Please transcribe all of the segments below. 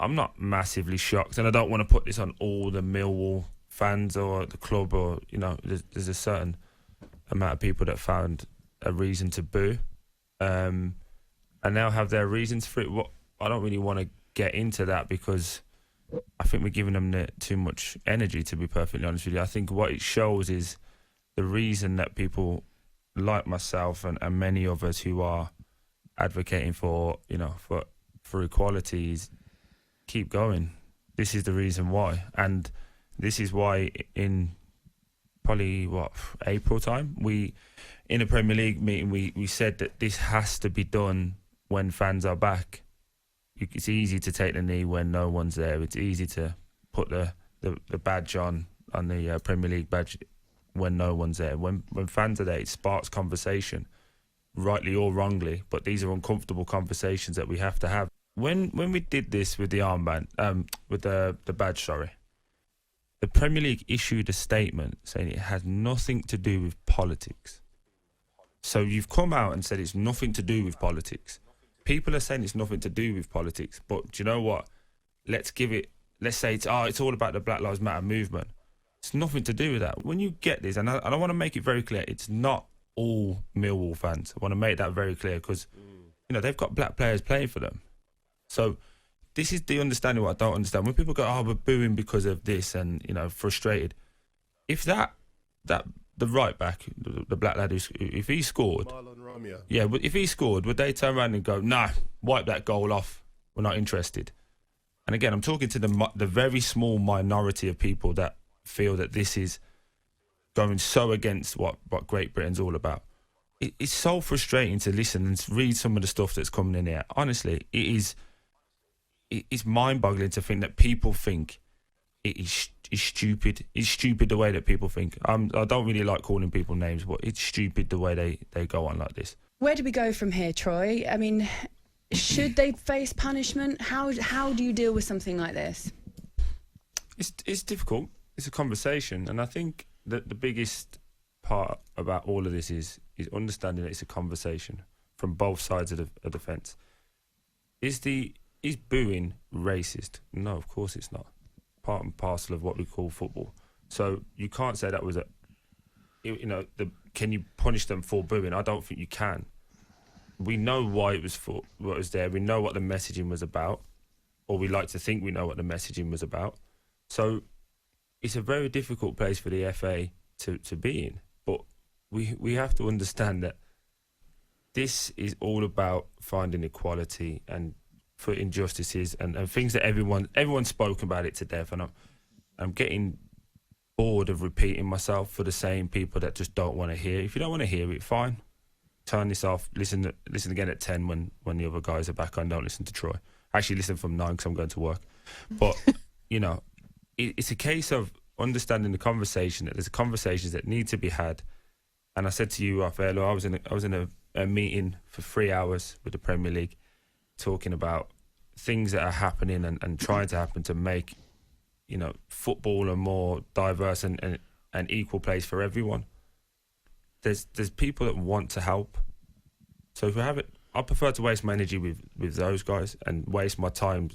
I'm not massively shocked, and I don't want to put this on all the Millwall fans or the club, or there's a certain amount of people that found a reason to boo, and now have their reasons for it. I don't really want to get into that because I think we're giving them too much energy, to be perfectly honest with you. I think what it shows is the reason that people like myself and many others who are advocating for equality is keep going. This is the reason why, and this is why in probably April time, we in a Premier League meeting we said that this has to be done when fans are back. It's easy to take the knee when no one's there. It's easy to put the badge on the Premier League badge when no one's there. When fans are there, it sparks conversation, rightly or wrongly. But these are uncomfortable conversations that we have to have. When we did this with the armband, with the badge, the Premier League issued a statement saying it has nothing to do with politics. So you've come out and said it's nothing to do with politics. People are saying it's nothing to do with politics, but do you know what? Let's say it's all about the Black Lives Matter movement. It's nothing to do with that. When you get this, and I want to make it very clear, it's not all Millwall fans. I want to make that very clear because, they've got black players playing for them. So this is the understanding what I don't understand. When people go, we're booing because of this and, frustrated. If the right back, the black lad, if he scored... Marlon Romeo. Yeah, but if he scored, would they turn around and go, nah, wipe that goal off, we're not interested? And again, I'm talking to the very small minority of people that feel that this is going so against what Great Britain's all about. It's so frustrating to listen and to read some of the stuff that's coming in here. Honestly, it's mind-boggling to think that people think it is stupid. It's stupid the way that people think. I don't really like calling people names, but it's stupid the way they go on like this. Where do we go from here, Troy? I mean, should they face punishment? How do you deal with something like this? It's difficult. It's a conversation, and I think that the biggest part about all of this is understanding that it's a conversation from both sides of the fence. Is booing racist? No, of course it's not. Part and parcel of what we call football. So you can't say that was can you punish them for booing? I don't think you can. We know why it was for, what was there. We know what the messaging was about, or we like to think we know what the messaging was about. So it's a very difficult place for the FA to be in. But we have to understand that this is all about finding equality and for injustices and things that everyone's spoken about it to death, and I'm getting bored of repeating myself for the same people that just don't want to hear. If you don't want to hear it, fine. Turn this off. Listen again at 10 when the other guys are back on. Don't listen to Troy. Actually, listen from 9 because I'm going to work. But it's a case of understanding the conversation. That there's conversations that need to be had. And I said to you, Rafael, I was in a meeting for 3 hours with the Premier League, talking about things that are happening and trying to happen to make football a more diverse and equal place for everyone. There's people that want to help. So if we have it, I prefer to waste my energy with those guys and waste my time,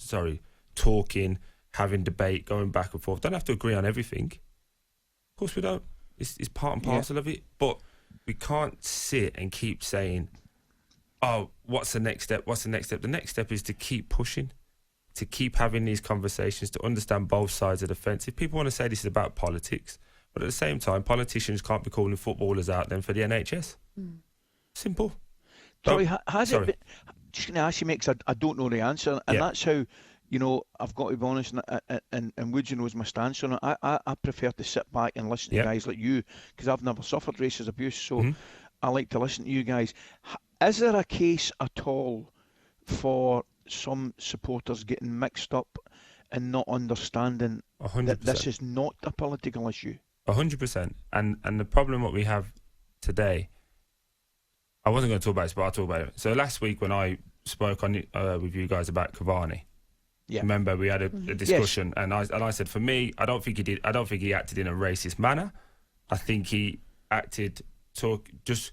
talking, having debate, going back and forth. Don't have to agree on everything. Of course we don't. It's part and parcel of it. But we can't sit and keep saying, what's the next step? What's the next step? The next step is to keep pushing, to keep having these conversations, to understand both sides of the fence. If people want to say this is about politics, but at the same time, politicians can't be calling footballers out then for the NHS. Simple. Troy, has it been, just going to ask you, mate, because I don't know the answer, and that's how, I've got to be honest, and Woodsy knows my stance on it. I prefer to sit back and listen to guys like you, because I've never suffered racist abuse, so I like to listen to you guys. Is there a case at all for some supporters getting mixed up and not understanding 100%. that this is not a political issue? 100%. And the problem what we have today, I wasn't going to talk about this, but I'll talk about it. So last week when I spoke on with you guys about Cavani, remember we had a discussion, and I said, for me, I don't think he did. I don't think he acted in a racist manner. I think he acted just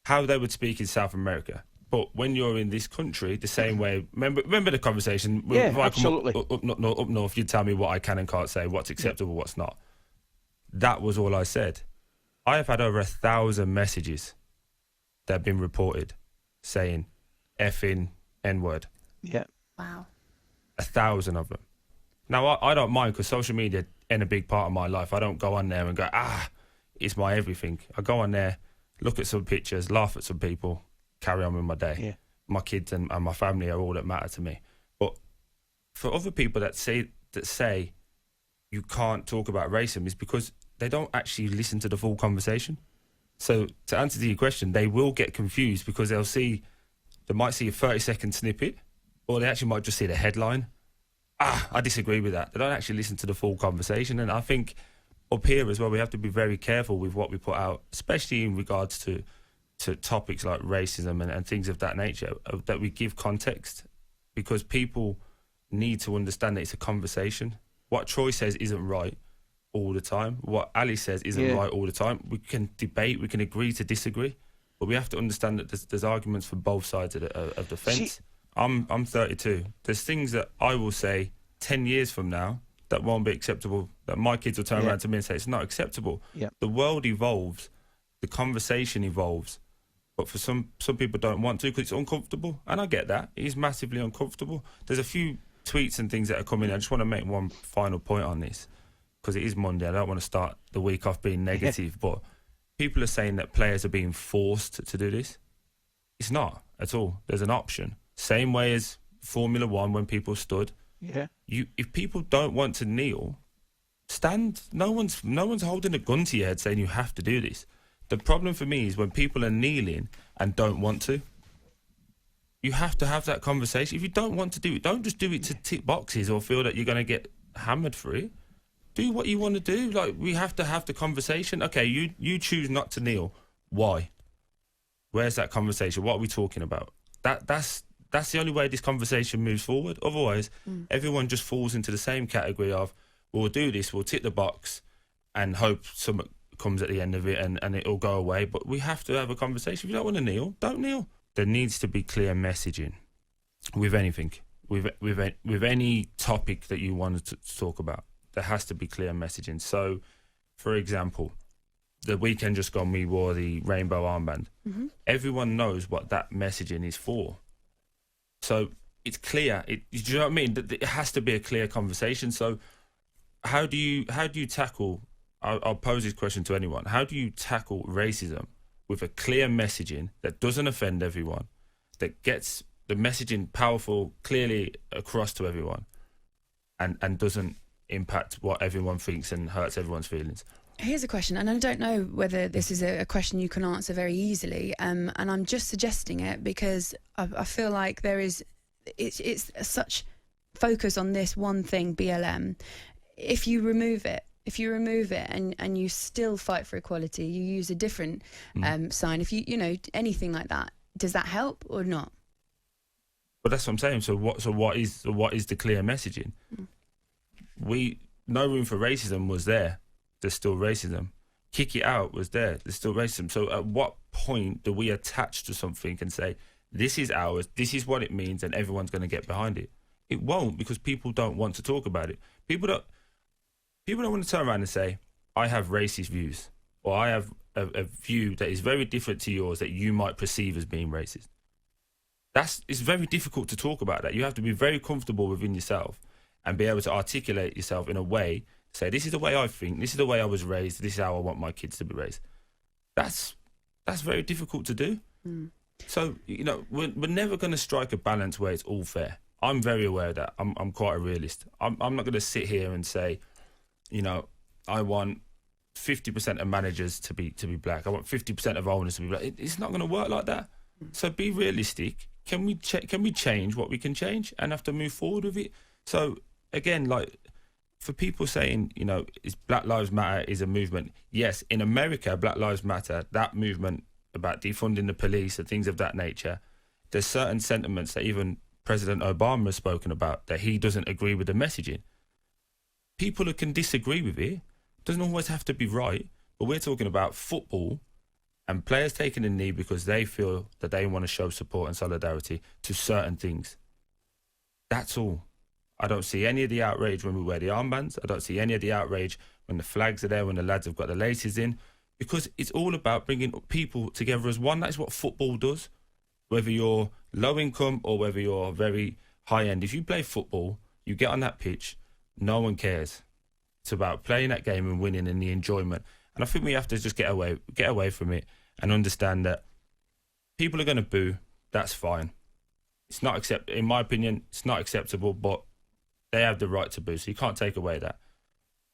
how they would speak in South America. But when you're in this country, the same way, remember the conversation? Yeah, if I absolutely. Come up north, you'd tell me what I can and can't say, what's acceptable, what's not. That was all I said. I have had over 1,000 messages that have been reported saying effing N-word. Yeah. Wow. 1,000 of them. Now, I don't mind because social media in a big part of my life. I don't go on there and go, it's my everything. I go on there, look at some pictures, laugh at some people, carry on with my day. Yeah. My kids and my family are all that matter to me. But for other people that say you can't talk about racism, is because they don't actually listen to the full conversation. So to answer to your question, they will get confused because they might see a 30-second snippet, or they actually might just see the headline. I disagree with that. They don't actually listen to the full conversation. And I think up here as well, we have to be very careful with what we put out, especially in regards to topics like racism and things of that nature, that we give context, because people need to understand that it's a conversation. What Troy says isn't right all the time. What Ali says isn't right all the time. We can debate, we can agree to disagree, but we have to understand that there's arguments for both sides of the fence. I'm 32. There's things that I will say 10 years from now that won't be acceptable, that my kids will turn around to me and say it's not acceptable. Yeah. The world evolves, the conversation evolves, but for some people don't want to because it's uncomfortable, and I get that. It is massively uncomfortable. There's a few tweets and things that are coming. I just want to make one final point on this because it is Monday. I don't want to start the week off being negative, but people are saying that players are being forced to do this. It's not at all. There's an option. Same way as Formula One when people stood. Yeah. If people don't want to kneel, stand. No one's holding a gun to your head saying you have to do this. The problem for me is when people are kneeling and don't want to. You have to have that conversation. If you don't want to do it, don't just do it to tick boxes or feel that you're going to get hammered for it. Do what you want to do. Like, we have to have the conversation. Okay, you choose not to kneel. Why? Where's that conversation? What are we talking about? That's the only way this conversation moves forward. Otherwise, everyone just falls into the same category of, we'll do this, we'll tick the box and hope something comes at the end of it and it'll go away. But we have to have a conversation. If you don't want to kneel, don't kneel. There needs to be clear messaging with anything, with any topic that you want to talk about. There has to be clear messaging. So, for example, the weekend just gone, we wore the rainbow armband. Mm-hmm. Everyone knows what that messaging is for. So it's clear. Do you know what I mean? It has to be a clear conversation. So how do you tackle? I'll pose this question to anyone. How do you tackle racism with a clear messaging that doesn't offend everyone, that gets the messaging powerful, clearly across to everyone, and doesn't impact what everyone thinks and hurts everyone's feelings? Here's a question, and I don't know whether this is a question you can answer very easily, and I'm just suggesting it because I feel like it's such focus on this one thing, BLM. If you remove it and you still fight for equality, you use a different sign. If you know anything like that, does that help or not? Well, that's what I'm saying. So what is the clear messaging? No room for racism was there. There's still racism. Kick it out was there. There's still racism. So at what point do we attach to something and say, this is ours, this is what it means, and everyone's going to get behind it? It won't, because people don't want to talk about it. People don't want to turn around and say, I have racist views, or I have a view that is very different to yours that you might perceive as being racist. It's very difficult to talk about that. You have to be very comfortable within yourself and be able to articulate yourself in a way, say, this is the way I think, this is the way I was raised, this is how I want my kids to be raised. That's very difficult to do. So, we're never going to strike a balance where it's all fair. I'm very aware of that. I'm quite a realist. I'm not going to sit here and say, I want 50% of managers to be black. I want 50% of owners to be black. It's not going to work like that. So be realistic. Can we change what we can change and have to move forward with it? So again, like, for people saying, is Black Lives Matter is a movement. Yes, in America, Black Lives Matter, that movement about defunding the police and things of that nature, there's certain sentiments that even President Obama has spoken about that he doesn't agree with the messaging. People who can disagree with it, doesn't always have to be right, but we're talking about football And players taking a knee because they feel that they want to show support and solidarity to certain things. That's all. I don't see any of the outrage when we wear the armbands. I don't see any of the outrage when the flags are there, when the lads have got the laces in, because it's all about bringing people together as one. That's what football does. Whether you're low income or whether you're very high end, if you play football, you get on that pitch, no one cares. It's about playing that game and winning and the enjoyment. And I think we have to just get away from it and understand that people are going to boo. That's fine. It's not in my opinion, it's not acceptable, but they have the right to boo, so you can't take away that.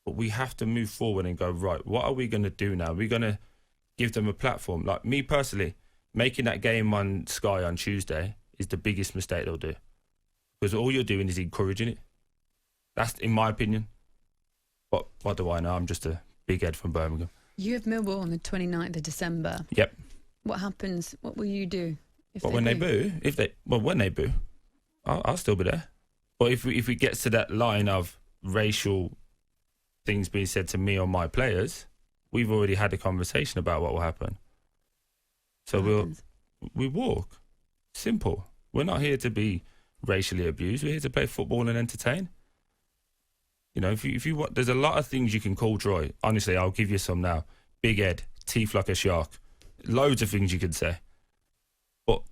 But we have to move forward and go, right, what are we going to do now? We're going to give them a platform. Like me personally, making that game on Sky on Tuesday is the biggest mistake they'll do. Because all you're doing is encouraging it. That's in my opinion. But what do I know? I'm just a big head from Birmingham. You have Millwall on the 29th of December. Yep. What happens? What will you do? When they boo, I'll still be there. But if we get to that line of racial things being said to me or my players, we've already had a conversation about what will happen. So we walk. Simple. We're not here to be racially abused. We're here to play football and entertain. You know, if you want, there's a lot of things you can call Troy. Honestly, I'll give you some now. Big head, teeth like a shark. Loads of things you can say. But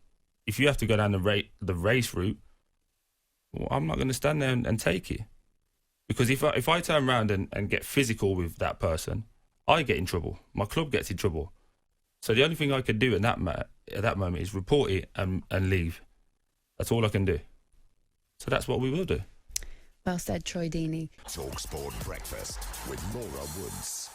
if you have to go down the race route, well, I'm not going to stand there and take it. Because if I turn around and get physical with that person, I get in trouble. My club gets in trouble. So the only thing I can do at that moment is report it and leave. That's all I can do. So that's what we will do. Well said, Troy Deeney. TalkSport Breakfast with Laura Woods.